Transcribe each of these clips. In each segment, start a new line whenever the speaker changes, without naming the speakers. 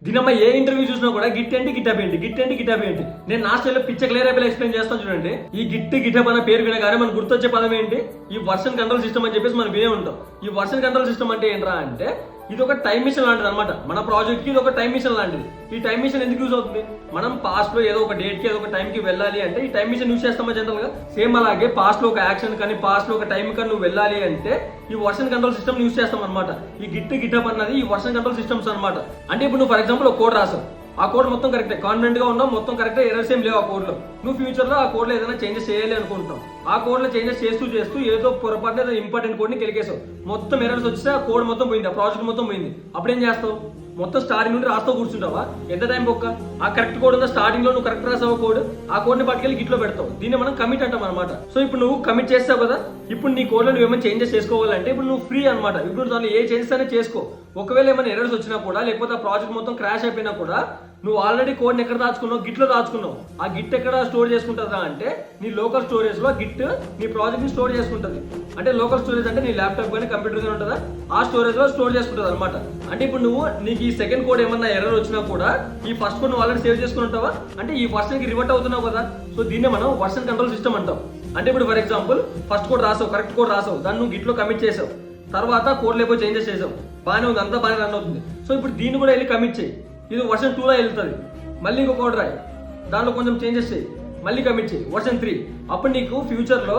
దీనమ్మ ఏ ఇంటర్వ్యూ చూసినా కూడా గిట్ ఏంటి గిటప్ ఏంటి గిట్ ఏంటి గిటప్ ఏంటి. నేను నా స్టైల్లో పిచ్చ క్లియర్ అయిపోయి ఎక్స్ప్లెయిన్ చేస్తాను చూడండి. ఈ గిటప్ అన్న పేరు వినగానే మనకు గుర్తొచ్చే పదం ఏంటి? ఈ వర్షన్ కంట్రోల్ సిస్టమ్ అని చెప్పేసి మనం వినే ఉంటాం. ఈ వర్షన్ కంట్రోల్ సిస్టమ్ అంటే ఏంట్రా అంటే ఇది ఒక టైం మిషన్ లాంటిది అనమాట. మన ప్రాజెక్ట్ కి ఇది ఒక టైం మిషన్ లాంటిది. ఈ టైం మిషన్ ఎందుకు యూజ్ అవుతుంది? మనం పాస్ట్ లో ఏదో ఒక డేట్ కి ఏదో ఒక టైం కి వెళ్ళాలి అంటే ఈ టైం మిషన్ యూజ్ చేస్తామా జనరల్ గా. సేమ్ అలాగే పాస్ట్ లో ఒక యాక్షన్ కానీ పాస్ట్ లో ఒక టైం కానీ నువ్వు వెళ్ళాలి అంటే ఈ వర్షన్ కంట్రోల్ సిస్టమ్ యూజ్ చేస్తాం అనమాట. ఈ గిటప్ అన్నది ఈ వర్షన్ కంట్రోల్ సిస్టమ్స్ అనమాట. అంటే ఇప్పుడు నువ్వు ఫర్ ఎగ్జాంపుల్ ఒక కోడ్ రాసావు, ఆ కోడ్ మొత్తం కరెక్టే, కాన్ఫిడెంట్ గా ఉన్నావు, మొత్తం కరెక్టే, ఎర్రర్స్ ఏం లేవు ఆ కోడ్ లో. నువ్వు ఫ్యూచర్ లో ఆ కోడ్ లో ఏదైనా చేంజెస్ చేయాలి అనుకుంటావు. ఆ కోడ్ లో చేంజెస్ చేస్తూ ఏదో పొరపాటు ఏదో ఇంపార్టెంట్ కోడ్ ని కెలికేసావు, మొత్తం ఎర్రర్స్ వచ్చేస్తే ఆ కోడ్ మొత్తం పోయింది, ఆ ప్రాజెక్ట్ మొత్తం పోయింది. అప్పుడేం చేస్తావు? మొత్తం స్టార్టింగ్ నుండి రాస్తూ కూర్చుంటావా? ఎంత టైం బొక్క? ఆ కరెక్ట్ కోడ్ ఉందా స్టార్టింగ్ లో నువ్వు కరెక్ట్ రాసావు కోడ్, ఆ కోడ్ ని పట్టుకెళ్ళి గిట్లో పెడతావు. దీన్ని మనం కమిట్ అంటాం అనమాట. సో ఇప్పుడు నువ్వు కమిట్ చేస్తావు కదా, ఇప్పుడు నీ కోడ్ లో నువ్వు ఏమైనా చేంజెస్ చేసుకోవాలంటే ఇప్పుడు నువ్వు ఫ్రీ అనమాట. ఇప్పుడు దానిలో ఏ చేంజెస్ అయినా చేసుకో. ఒకవేళ ఏమైనా ఎర్రర్స్ వచ్చినా కూడా లేకపోతే ఆ ప్రాజెక్ట్ మొత్తం క్రాష్ అయిపోయినా కూడా నువ్వు ఆల్రెడీ కోడ్ని ఎక్కడ దాచుకున్నావు? గిట్లో దాచుకున్నావు. ఆ గిట్ ఎక్కడ స్టోర్ చేసుకుంటుందా అంటే నీ లోకల్ స్టోరేజ్ లో గిట్ నీ ప్రాజెక్ట్ ని స్టోర్ చేసుకుంటుంది. అంటే లోకల్ స్టోరేజ్ అంటే నీ ల్యాప్టాప్ కానీ కంప్యూటర్ కానీ ఉంటుందా, ఆ స్టోరేజ్ లో స్టోర్ చేసుకుంటుంది అనమాట. అంటే ఇప్పుడు నువ్వు నీకు ఈ సెకండ్ కోడ్ ఏమన్నా ఎర్రర్ వచ్చినా కూడా ఈ ఫస్ట్ కోడ్ నువ్వు ఆల్రెడీ సేవ్ చేసుకుని ఉంటావా, అంటే ఈ వర్షన్ కి రివర్ట్ అవుతున్నావు కదా. సో దీన్నే మనం వర్షన్ కంట్రోల్ సిస్టమ్ అంటాం. అంటే ఇప్పుడు ఫర్ ఎగ్జాంపుల్ ఫస్ట్ కోడ్ రాసావు, కరెక్ట్ కోడ్ రాసావు, దాన్ని నువ్వు గిట్లో కమిట్ చేసావు, తర్వాత కోడ్ లేకపోతే చేంజెస్ చేసావు, బాగానే ఉంది, అంతా బాగానే రన్ అవుతుంది. సో ఇప్పుడు దీన్ని కూడా వెళ్ళి కమిట్ చేయి. ఇది వర్షన్ 2 లో వెళ్తుంది. మళ్ళీ ఇంకో కోడ్ రాయి, దాంట్లో కొంచెం చేంజెస్ చేయి, మళ్ళీ కమిట్ చేయి వర్షన్ 3. అప్పుడు నీకు ఫ్యూచర్ లో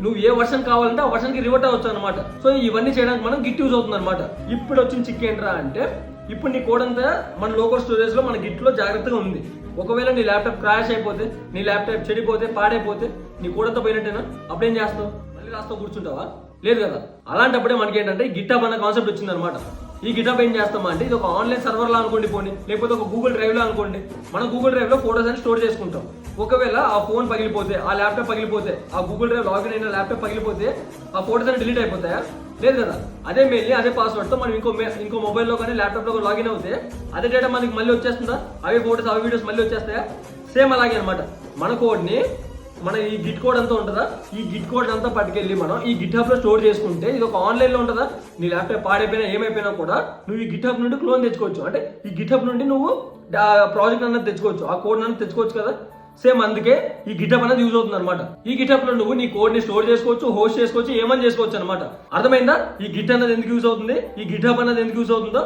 నువ్వు ఏ వర్షన్ కావాలంటే ఆ వర్షన్ కి రివర్ట్ అవ్వచ్చు అనమాట. సో ఇవన్నీ చేయడానికి మనం గిట్ యూజ్ అవుతుంది అనమాట. ఇప్పుడు వచ్చిన చిక్ ఏంట్రా అంటే ఇప్పుడు నీ కోడ్ అంతా మన లోకల్ స్టోరేజ్ లో మన గిట్ లో జాగ్రత్తగా ఉంది. ఒకవేళ నీ ల్యాప్టాప్ క్రాష్ అయిపోతే, నీ ల్యాప్టాప్ చెడిపోతే, పాడైపోతే నీ కోడ్ అంతా పోయినట్టేనా? అప్పుడేం చేస్తావు? మళ్ళీ రాస్తావు కూర్చుంటావా? లేదు కదా. అలాంటప్పుడే మనకి ఏంటంటే గిటప్ అన్న కాన్సెప్ట్ వచ్చింది అనమాట. ఈ గిటప్ ఏం చేస్తామా అంటే ఇది ఒక ఆన్లైన్ సర్వర్ లా అనుకోండి పోనీ, లేకపోతే ఒక గూగుల్ డ్రైవ్ లో అనుకోండి. మనం గూగుల్ డ్రైవ్ లో ఫోటోస్ అని స్టోర్ చేసుకుంటాం. ఒకవేళ ఆ ఫోన్ పగిలిపోతే, ఆ ల్యాప్టాప్ పగిలిపోతే, ఆ గూగుల్ డ్రైవ్ లాగిన్ అయిన ల్యాప్టాప్ పగిలిపోతే ఆ ఫోటోస్ అని డిలీట్ అయిపోతాయా? లేదు కదా. అదే మెయిల్ అదే పాస్వర్డ్ తో మనం ఇంకో మొబైల్లో కానీ ల్యాప్టాప్ లో లాగిన్ అవుతే అదే డేటా మనకి మళ్ళీ వచ్చేస్తుందా? అవే ఫోటోస్ అవే వీడియోస్ మళ్ళీ వచ్చేస్తాయా? సేమ్ అలాగే అనమాట. మన కోడ్ని మన ఈ గిట్ కోడ్ అంతా ఉంటుందా, ఈ గిట్ కోడ్ అంతా పట్టుకెళ్ళి మనం ఈ గిట్ హబ్ లో స్టోర్ చేసుకుంటే ఇది ఒక ఆన్లైన్ లో ఉంటుందా. నీ ల్యాప్టాప్ పాడైపోయినా ఏమైపోయినా కూడా నువ్వు ఈ గిట్ హబ్ నుండి క్లోన్ తెచ్చుకోవచ్చు. అంటే ఈ గిట్ హబ్ నుండి నువ్వు ప్రాజెక్ట్ అన్నది తెచ్చుకోవచ్చు, ఆ కోడ్ అన్నది తెచ్చుకోవచ్చు కదా. సేమ్ అందుకే ఈ గిటప్ అనేది యూజ్ అవుతుంది అనమాట. ఈ గిటప్ లో నువ్వు నీ కోడ్ ని స్టోర్ చేసుకోవచ్చు, హోస్ట్ చేసుకోవచ్చు, ఏమని చేసుకోవచ్చు అనమాట. అర్థమైందా? ఈ గిట్ అన్నది ఎందుకు యూజ్ అవుతుంది, ఈ గిటప్ అన్నది ఎందుకు యూజ్ అవుతుందో.